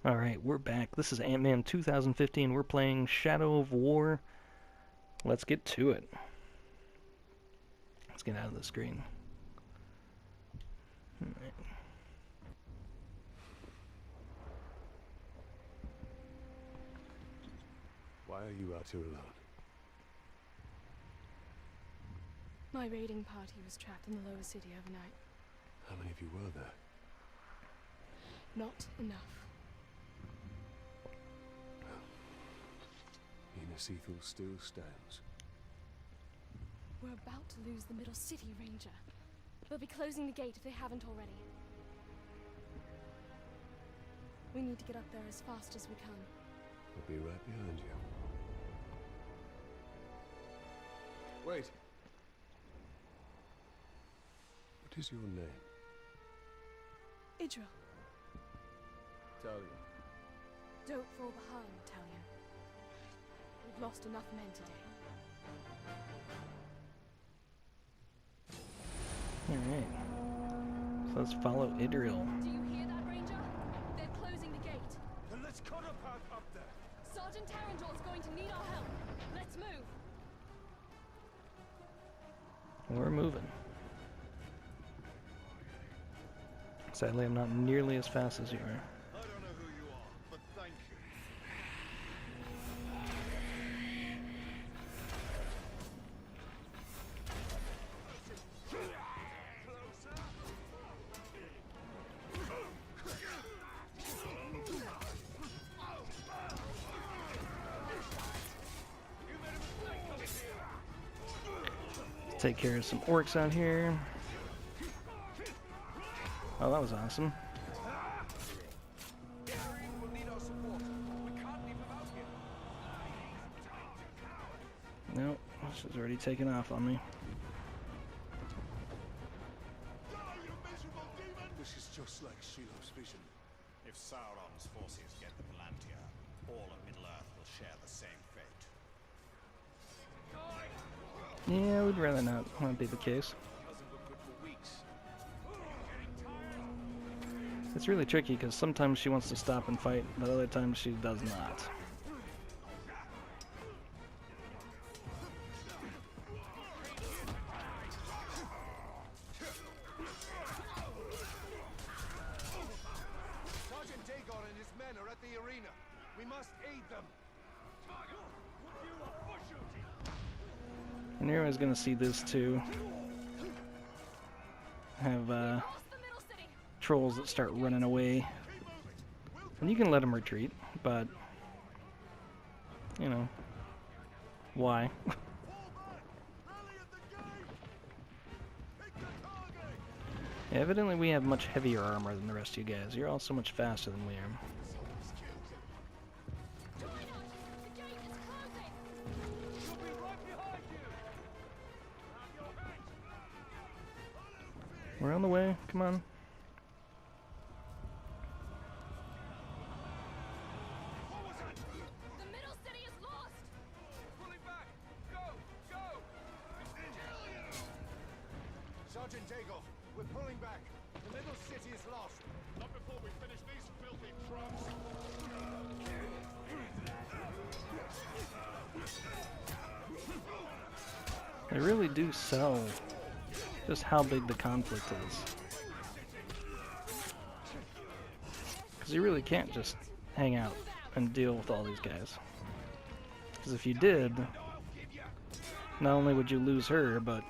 Alright, we're back. This is Antman2050 and we're playing Shadow of War. Let's get to it. Let's get out of the screen. Alright. Why are you out here alone? My raiding party was trapped in the lower city overnight. How many of you were there? Not enough. Ethyl still stands. We're about to lose the middle city, Ranger. They'll be closing the gate if they haven't already. We need to get up there as fast as we can. I'll be right behind you. Wait. What is your name? Idril. Talia. Don't fall behind, Talia. We've lost enough men today. Alright. So let's follow Idril. Do you hear that, Ranger? They're closing the gate. Then let's cut a path up there. Sergeant Tarandor's going to need our help. Let's move. We're moving. Sadly, I'm not nearly as fast as you are. I don't know who you are, but thank you. Take care of some orcs out here. Oh, that was awesome. Nope, she's already taken off on me. This is just like Shiloh's vision. If Sauron's forces get the Palantir, all of Middle-earth will share the same fate. Yeah, we'd rather not. That be the case. It's really tricky because sometimes she wants to stop and fight, but other times she does not. Sergeant Dagon and his men are at the arena. We must aid them. I knew I was going to see this too. Have trolls that start running away. And you can let them retreat, but you know, why? Yeah, evidently we have much heavier armor than the rest of you guys. You're all so much faster than we are. We're on the way, come on. The middle city is lost! Pulling back! Go! Go! Sergeant Dagon, we're pulling back. The middle city is lost. Not before we finish these filthy trucks. They really do sell just how big the conflict is. Because you really can't just hang out and deal with all these guys. Because if you did, not only would you lose her, but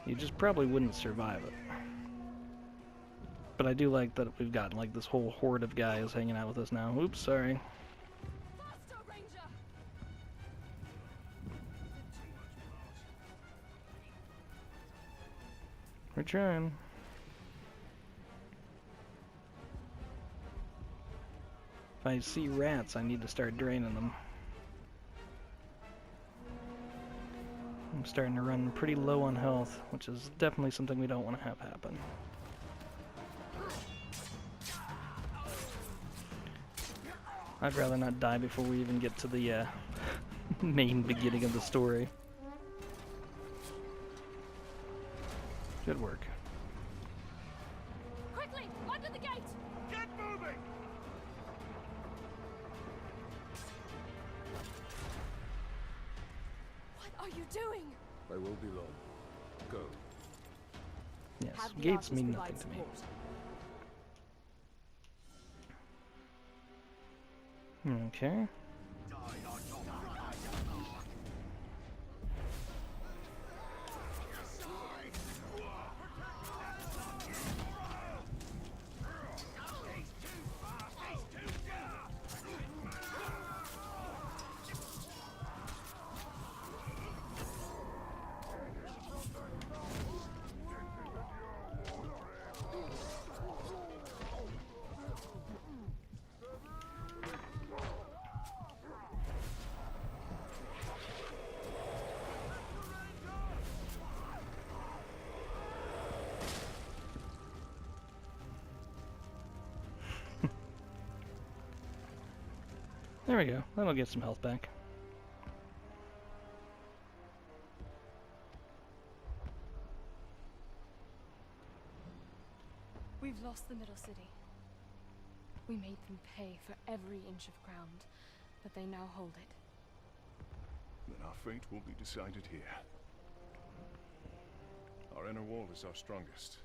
you just probably wouldn't survive it. But I do like that we've got like this whole horde of guys hanging out with us now. Oops, sorry. Faster, Ranger! We're trying. If I see rats, I need to start draining them. I'm starting to run pretty low on health, which is definitely something we don't want to have happen. I'd rather not die before we even get to the main beginning of the story. Good work. Quickly! Quickly! Under the gate! Get moving! What are you doing? I won't be long. Go. Yes, Have the gates archers mean provide nothing to me. support. Okay. There we go. That'll get some health back. We've lost the middle city. We made them pay for every inch of ground, but they now hold it. Then our fate will be decided here. Our inner wall is our strongest.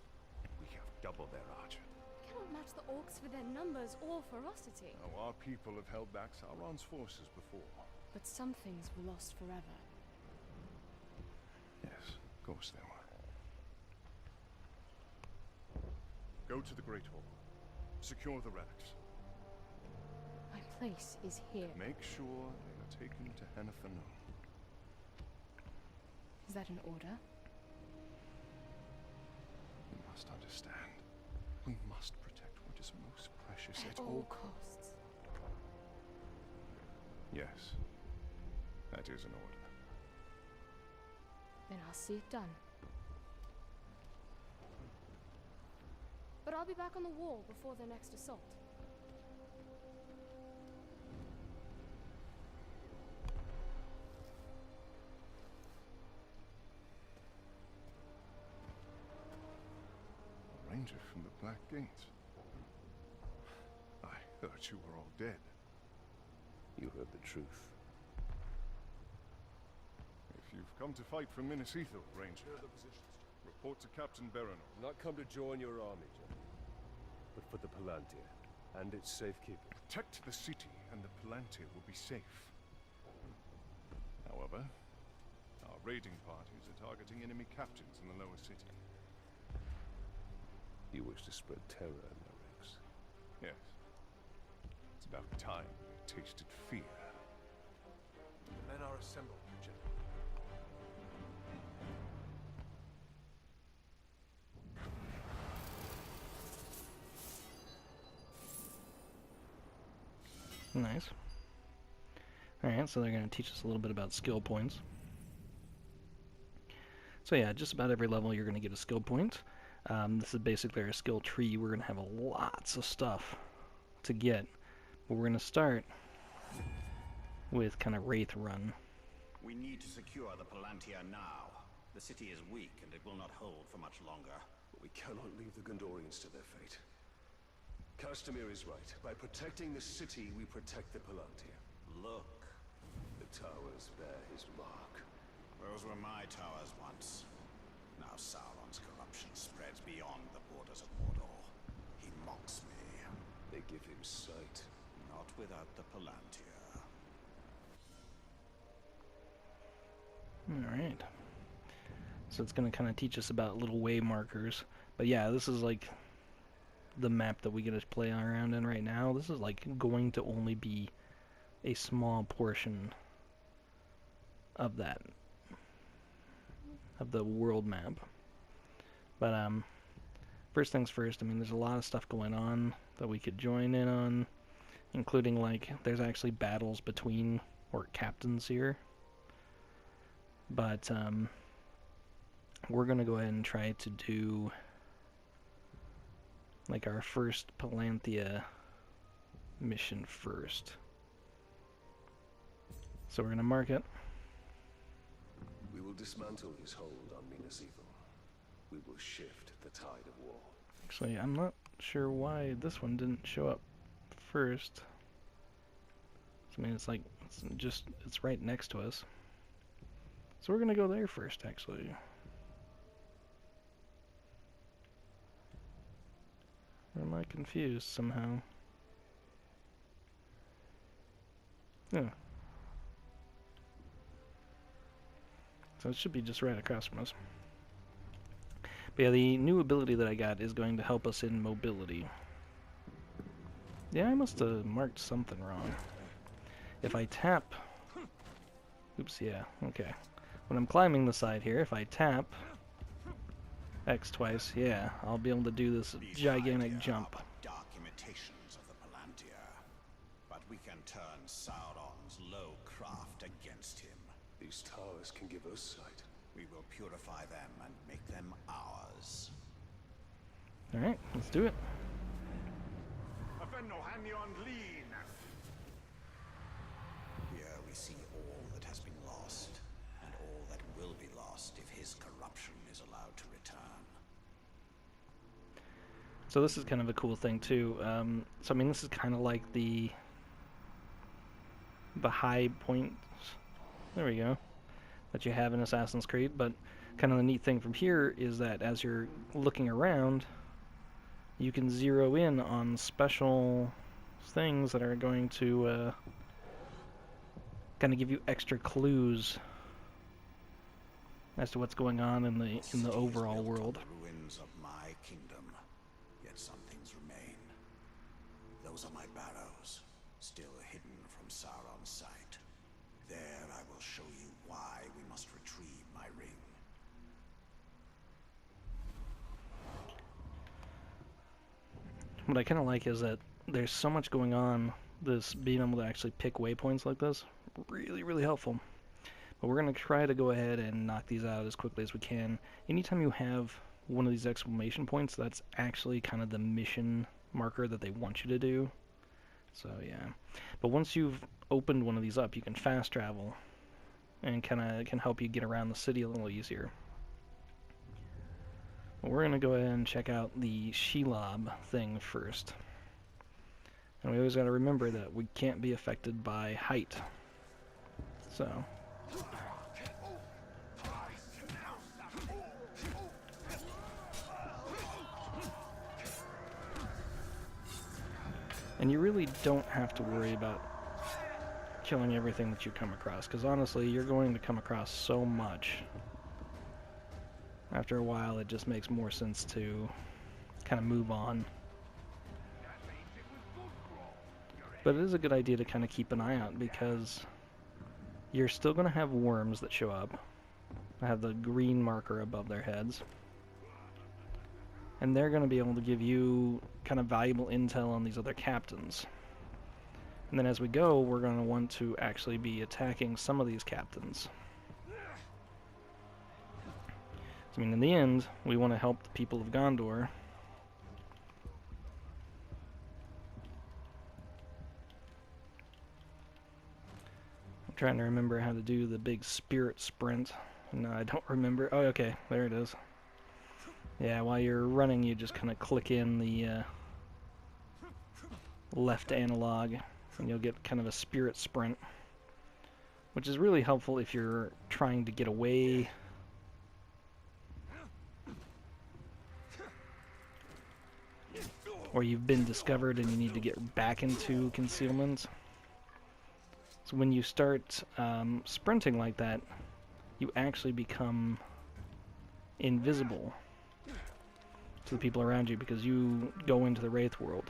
We have double their archer. We cannot match the orcs for their numbers or ferocity. Now, our people have held back Sauron's forces before. But some things were lost forever. Yes, of course they were. Go to the Great Hall. Secure the relics. My place is here. Make sure they are taken to Hennepin. Is that an order? You must understand. We must protect what is most precious At all costs. Yes. That is an order. Then I'll see it done. But I'll be back on the wall before the next assault. A ranger from the Black Gate. I thought you were all dead. You heard the truth. If you've come to fight for Minas Ithil, Ranger, report to Captain Berenor. Not come to join your army, General, but for the Palantir and its safekeeping. Protect the city, and the Palantir will be safe. However, our raiding parties are targeting enemy captains in the lower city. You wish to spread terror in my ranks. Yes. It's about time we tasted fear. The men are assembled, General. Nice. Alright, so they're going to teach us a little bit about skill points. So yeah, just about every level you're going to get a skill point. This is basically our skill tree. We're going to have lots of stuff to get. But we're going to start with kind of Wraith Run. We need to secure the Palantir now. The city is weak and it will not hold for much longer. But we cannot leave the Gondorians to their fate. Castamir is right. By protecting the city, we protect the Palantir. Look, The towers bear his mark. those were my towers once. Now Sauron's corruption spreads beyond the borders of Mordor. He mocks me. They give him sight. Not without the Palantir. Alright. So it's going to kind of teach us about little way markers. But yeah, this is like the map that we get to play around in right now. This is like going to only be a small portion of that, of the world map. But first things first, I mean, there's a lot of stuff going on that we could join in on, including like there's actually battles between orc captains here. But we're gonna go ahead and try to do like our first Palantir mission first. So we're gonna mark it. We will dismantle his hold on Minas Ithil. We will shift the tide of war. Actually, I'm not sure why this one didn't show up first. I mean, it's like, it's right next to us. So we're gonna go there first, actually. Or am I confused somehow? Yeah. So it should be just right across from us. But yeah, the new ability that I got is going to help us in mobility. Yeah, I must have marked something wrong. If I tap... Oops, yeah, okay. When I'm climbing the side here, if I tap X twice, yeah, I'll be able to do this gigantic jump. Dark imitations of the Palantir, but we can turn Sauron's low craft against him. These towers can give us sight. We will purify them and make them ours. Alright, let's do it. Here we see all that has been lost, and all that will be lost if his corruption is allowed to return. So this is kind of a cool thing too. So I mean, this is kind of like the high points. There we go. That you have in Assassin's Creed, but kind of the neat thing from here is that as you're looking around, you can zero in on special things that are going to kind of give you extra clues as to what's going on in the overall world. The ruins of my kingdom, yet some things remain. Those are my barrows, still hidden from Sauron's sight. There I will show you why we must retrieve my ring. What I kind of like is that there's so much going on. This being able to actually pick waypoints like this, really, really helpful. But we're going to try to go ahead and knock these out as quickly as we can. Anytime you have one of these exclamation points, that's actually kind of the mission marker that they want you to do. So yeah. But once you've opened one of these up, you can fast travel and kind of can help you get around the city a little easier. But we're going to go ahead and check out the Shelob thing first. And we always got to remember that we can't be affected by height. So... And you really don't have to worry about killing everything that you come across, because honestly, you're going to come across so much. After a while, it just makes more sense to kind of move on. But it is a good idea to kind of keep an eye out, because you're still going to have worms that show up. I have the green marker above their heads. And they're going to be able to give you kind of valuable intel on these other captains. And then as we go, we're going to want to actually be attacking some of these captains. So, I mean, in the end, we want to help the people of Gondor. I'm trying to remember how to do the big spirit sprint. No, I don't remember. Oh, okay, there it is. Yeah, while you're running, you just kind of click in the left analog, and you'll get kind of a spirit sprint, which is really helpful if you're trying to get away. Or you've been discovered and you need to get back into concealment. So when you start sprinting like that, you actually become invisible to the people around you because you go into the Wraith world.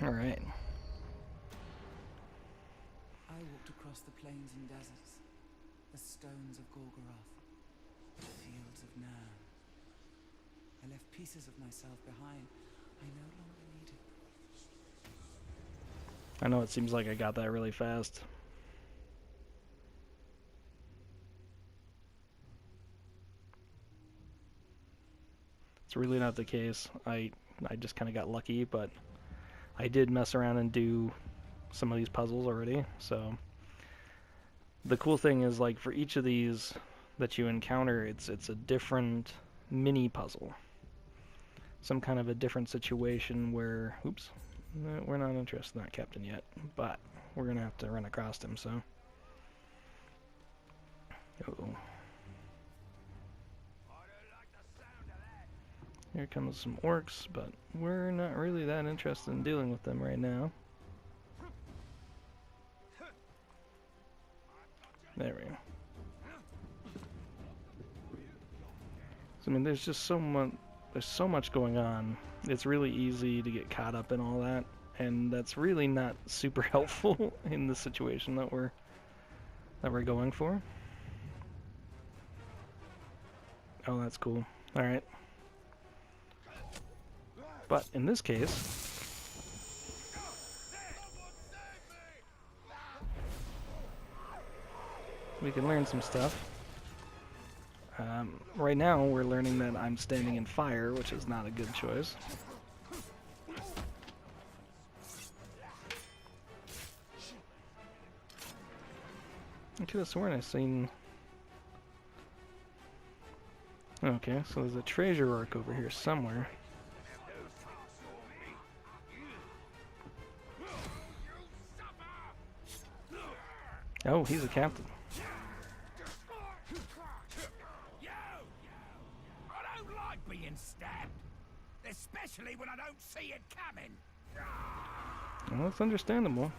Alright. I walked across the plains and deserts, the stones of Gorgoroth, the fields of Narn. I left pieces of myself behind I no longer needed. I know it seems like I got that really fast. It's really not the case. I just kind of got lucky, but I did mess around and do some of these puzzles already, so the cool thing is, like, for each of these that you encounter, it's a different mini puzzle. Some kind of a different situation where, oops, no, we're not interested in that captain yet, but we're gonna have to run across him, so. Uh-oh. Here comes some orcs, but we're not really that interested in dealing with them right now. There we go. So, I mean, there's just so much going on. It's really easy to get caught up in all that, and that's really not super helpful in the situation that we're going for. Oh, that's cool. All right. But in this case, we can learn some stuff. Right now, we're learning that I'm standing in fire, which is not a good choice. I could have sworn I seen... Okay, so there's a treasure arc over here somewhere. Oh, he's a captain. I don't like being stabbed, especially when I don't see it coming. Well, that's understandable.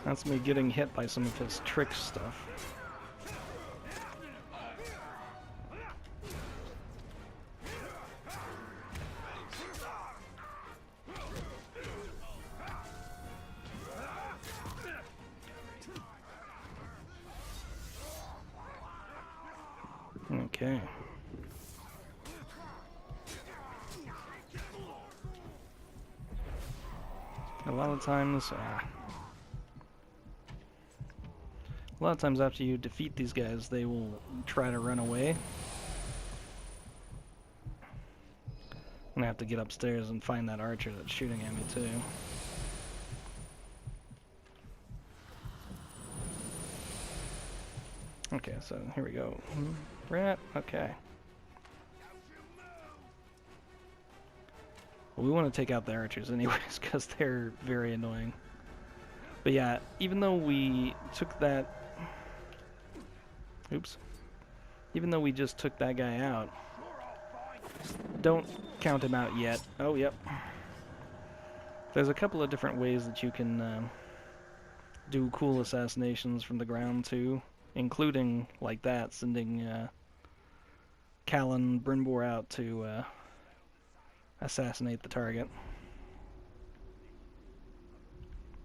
That's me getting hit by some of his trick stuff. Okay. A lot of times after you defeat these guys, they will try to run away. I'm gonna have to get upstairs and find that archer that's shooting at me too. Okay, so here we go. Rat, okay. Well, we want to take out the archers anyways, because they're very annoying. But yeah, even though we took that... Oops. Even though we just took that guy out, don't count him out yet. Oh, yep. There's a couple of different ways that you can do cool assassinations from the ground too, including, like that, sending Callan Brynbor out to assassinate the target.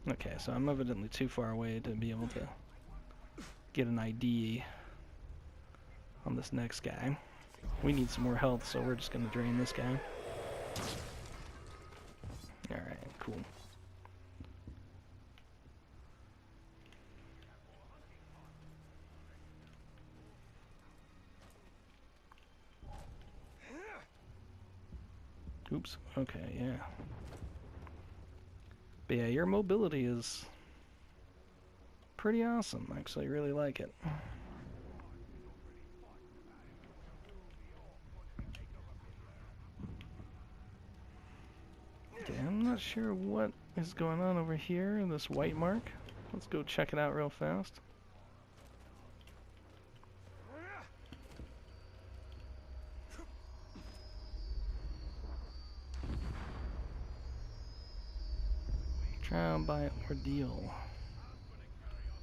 Okay, so I'm evidently too far away to be able to get an ID on this next guy. We need some more health, so we're just going to drain this guy. Alright, cool. Oops, okay, yeah. But yeah, your mobility is pretty awesome. I actually really like it. Okay, I'm not sure what is going on over here in this white mark. Let's go check it out real fast. Trial by ordeal.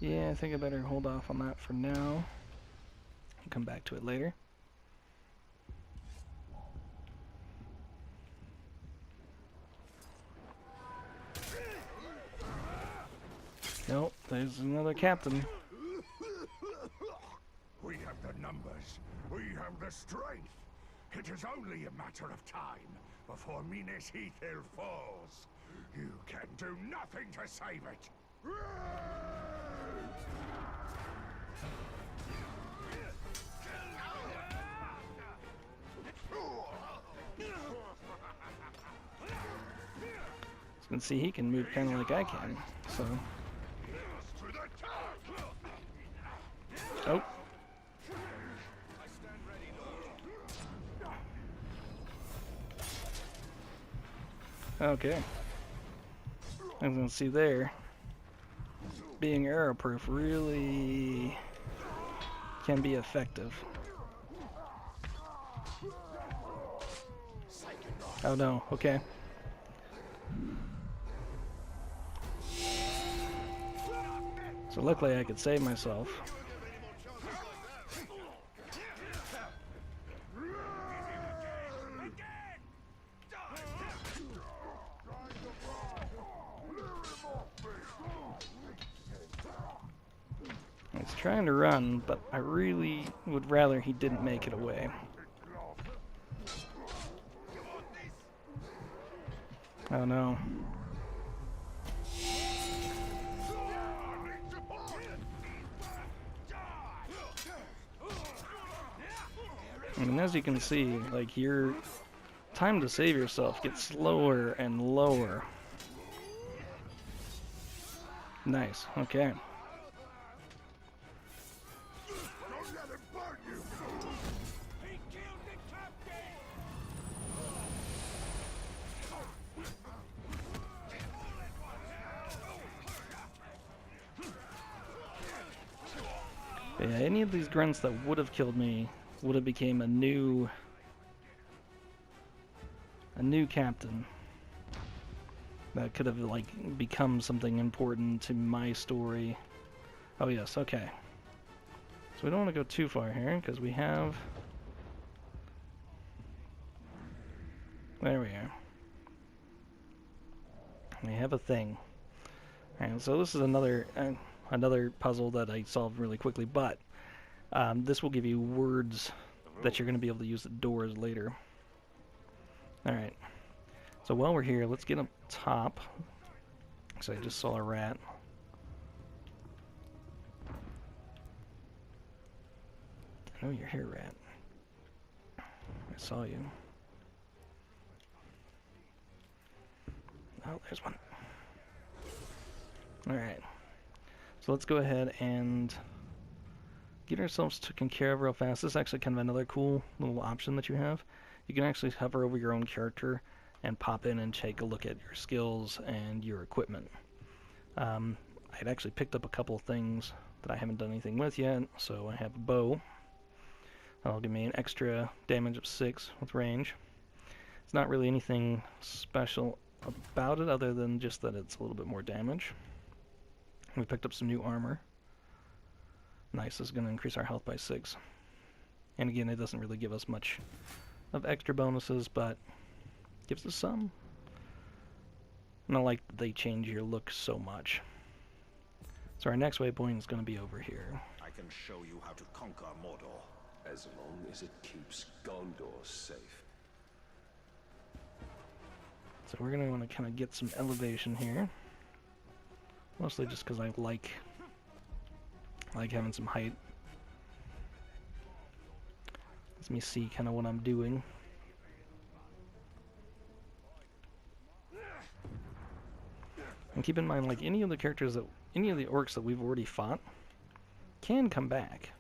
Yeah, I think I better hold off on that for now. I'll come back to it later. Nope, there's another captain. We have the numbers. We have the strength. It is only a matter of time before Minas Ithil falls. You can do nothing to save it. can see he can move kind of like I can. So. Oh. Okay. As you can see there, being arrow-proof really can be effective. Oh no, okay. So luckily I could save myself. He's trying to run, but I really would rather he didn't make it away. Oh no. And as you can see, like, your time to save yourself gets slower and lower. Nice, okay. Yeah, any of these grunts that would have killed me would have became a new captain that could have like become something important to my story. Oh yes, okay. So we don't want to go too far here because we have. There we are. We have a thing. And so this is another puzzle that I solved really quickly, but this will give you words that you're going to be able to use at doors later. Alright. So while we're here, let's get up top. So I just saw a rat. I know you're here, rat. I saw you. Oh, there's one. Alright. So let's go ahead and get ourselves taken care of real fast. This is actually kind of another cool little option that you have. You can actually hover over your own character and pop in and take a look at your skills and your equipment. I'd actually picked up a couple of things that I haven't done anything with yet. So I have a bow. That'll give me an extra damage of 6 with range. It's not really anything special about it other than just that it's a little bit more damage. We picked up some new armor. Nice, this is going to increase our health by 6. And again, it doesn't really give us much of extra bonuses, but gives us some. And I like that they change your look so much. So our next waypoint is going to be over here. I can show you how to conquer Mordor. As long as it keeps Gondor safe. So we're going to want to kind of get some elevation here. Mostly just because I like having some height. Let me see kind of what I'm doing. And keep in mind, like, any of the orcs that we've already fought can come back.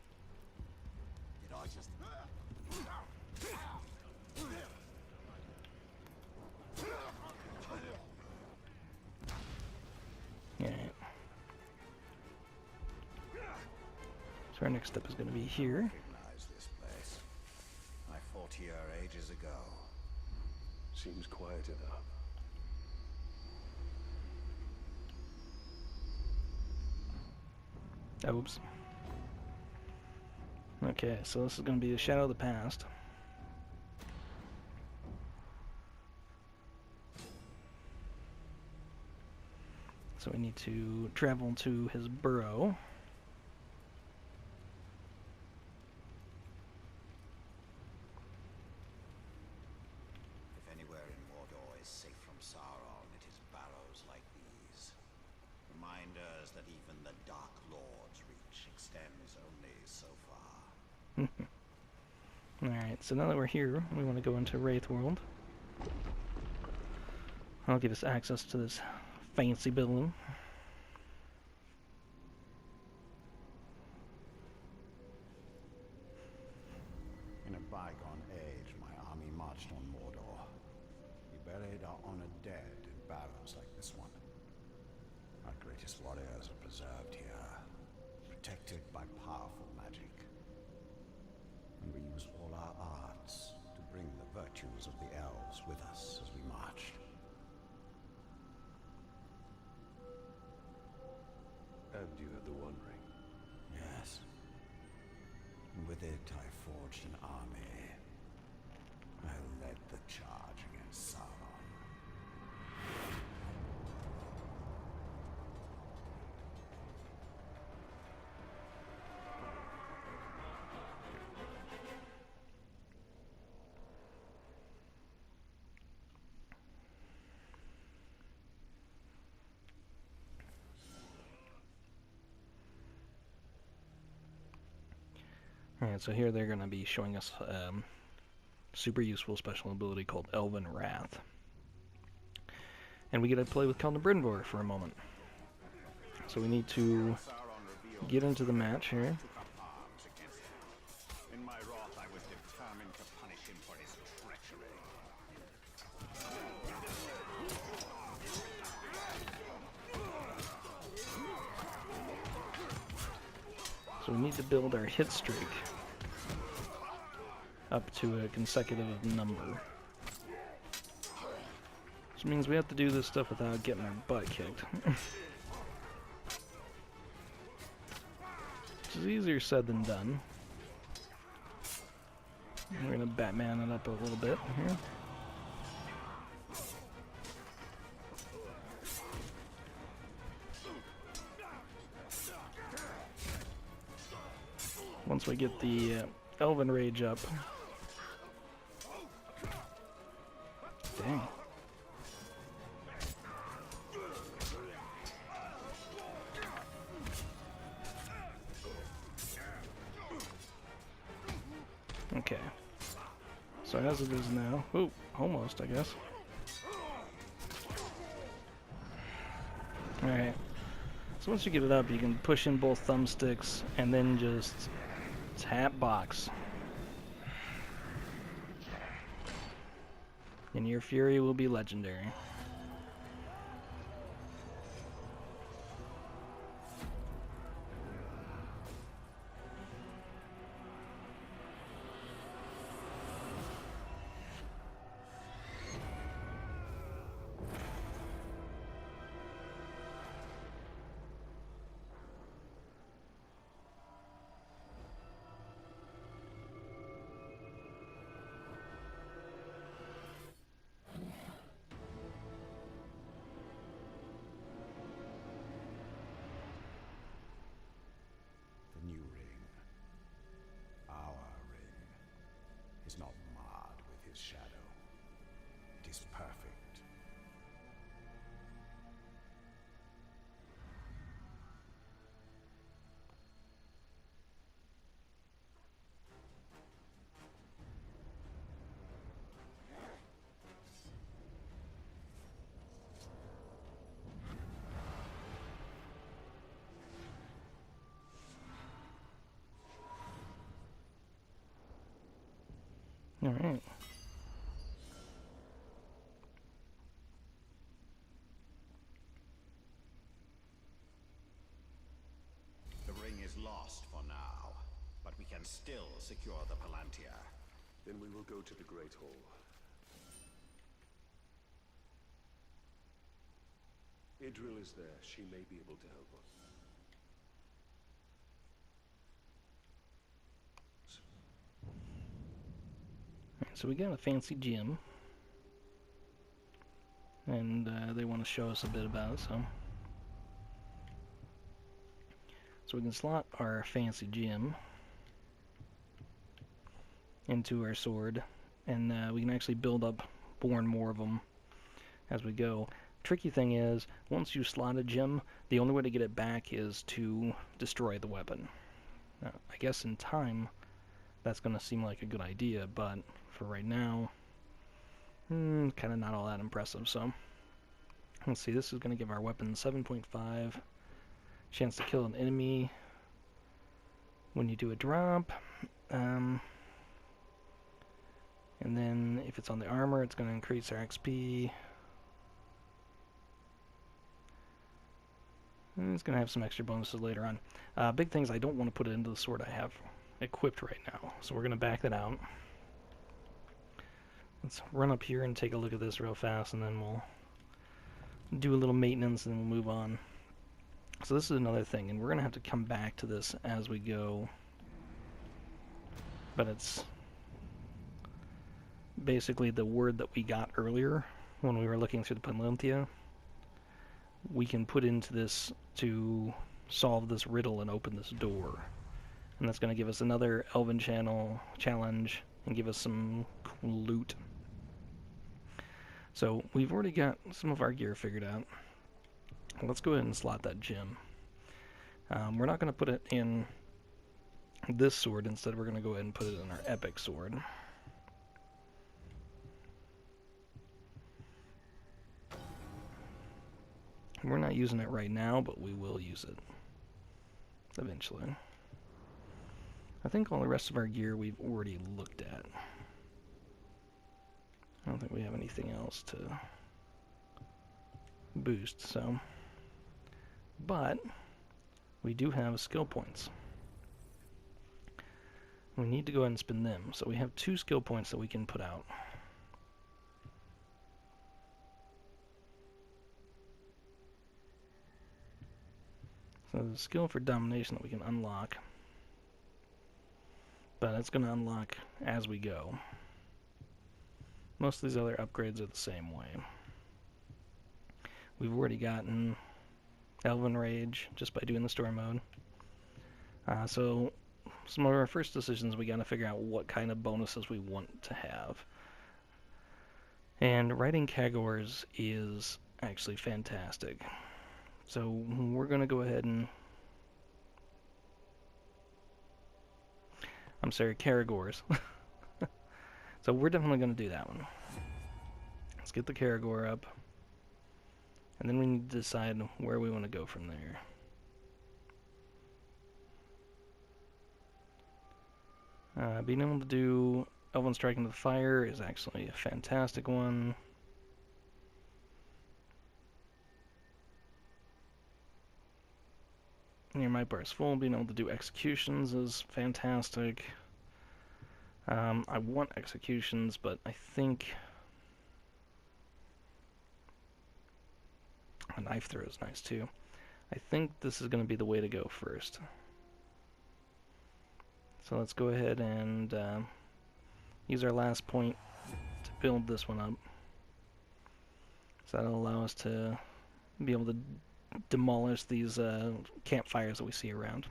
Yeah. So our next step is going to be here. Recognize this place. I fought here ages ago. Seems quiet enough. Oops. Okay, so this is going to be the Shadow of the Past. So we need to travel to his burrow. If anywhere in Mordor is safe from Sauron, it is barrows like these. Reminders that even the Dark Lord's reach extends only so far. Alright, so now that we're here, we want to go into Wraith World. I'll give us access to this fancy building. In a bygone age, my army marched on Mordor. We buried our honored dead in barrows like this one. Our greatest warriors are preserved here, protected by powerful magic. And we used all our arts to bring the virtues of the elves with us as we marched. And you had the One Ring. Yes. And with it, I forged an army. I led the charge against Souron. Alright, so here they're going to be showing us super useful special ability called Elven Wrath. And we get to play with Celebrimdor for a moment. So we need to get into the match here. In my wrath, I was determined to punish him for his treachery. So we need to build our hit streak up to a consecutive number. Which means we have to do this stuff without getting our butt kicked. Which is easier said than done. We're gonna Batman it up a little bit here. Once we get the Elven Rage up. Dang. Okay. So as it is now, ooh, almost, I guess. Alright. So once you get it up, you can push in both thumbsticks and then just tap box. And your fury will be legendary. The new ring, our ring, is not marred with his shadow. It is perfect. Alright. The ring is lost for now, but we can still secure the Palantir. Then we will go to the Great Hall. Idril is there. She may be able to help us. So we got a fancy gym. And they want to show us a bit about it, so we can slot our fancy gem into our sword, and we can actually build up more and more of them as we go. Tricky thing is, once you slot a gem, the only way to get it back is to destroy the weapon. Now, I guess in time, that's going to seem like a good idea, but for right now, kind of not all that impressive, so Let's see, this is going to give our weapon 7.5. Chance to kill an enemy when you do a drop. And then if it's on the armor, it's going to increase our XP. And it's going to have some extra bonuses later on. Big things, I don't want to put it into the sword I have equipped right now. So we're going to back that out. Let's run up here and take a look at this real fast, and then we'll do a little maintenance and then we'll move on. So this is another thing, and we're going to have to come back to this as we go. But it's basically the word that we got earlier when we were looking through the Palinthia. We can put into this to solve this riddle and open this door. And that's going to give us another Elven challenge and give us some cool loot. So we've already got some of our gear figured out. Let's go ahead and slot that gem. We're not going to put it in this sword. Instead, we're going to go ahead and put it in our epic sword. We're not using it right now, but we will use it eventually. I think all the rest of our gear we've already looked at. I don't think we have anything else to boost, so. But we do have skill points. We need to go ahead and spend them. So we have 2 skill points that we can put out. So there's a skill for domination that we can unlock. But it's going to unlock as we go. Most of these other upgrades are the same way. We've already gotten Elven Rage just by doing the story mode. So some of our first decisions, we got to figure out what kind of bonuses we want to have. And writing Kagors is actually fantastic. So we're going to go ahead and... I'm sorry, Karagors. So we're definitely going to do that one. Let's get the Karagor up. And then we need to decide where we want to go from there. Being able to do Elven Strike into the Fire is actually a fantastic one. Your might bar is full. Being able to do executions is fantastic. I want executions, but I think a knife throw is nice too. I think this is going to be the way to go first. So let's go ahead and use our last point to build this one up. So that'll allow us to be able to demolish these campfires that we see around.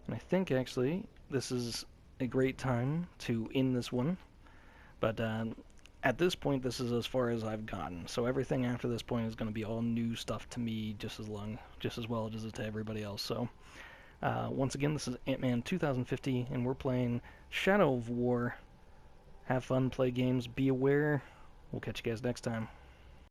And I think actually this is a great time to end this one, but at this point this is as far as I've gotten, so everything after this point is going to be all new stuff to me just as well as it is to everybody else. So once again, this is Antman2050 and we're playing Shadow of War. Have fun, play games, be aware. We'll catch you guys next time.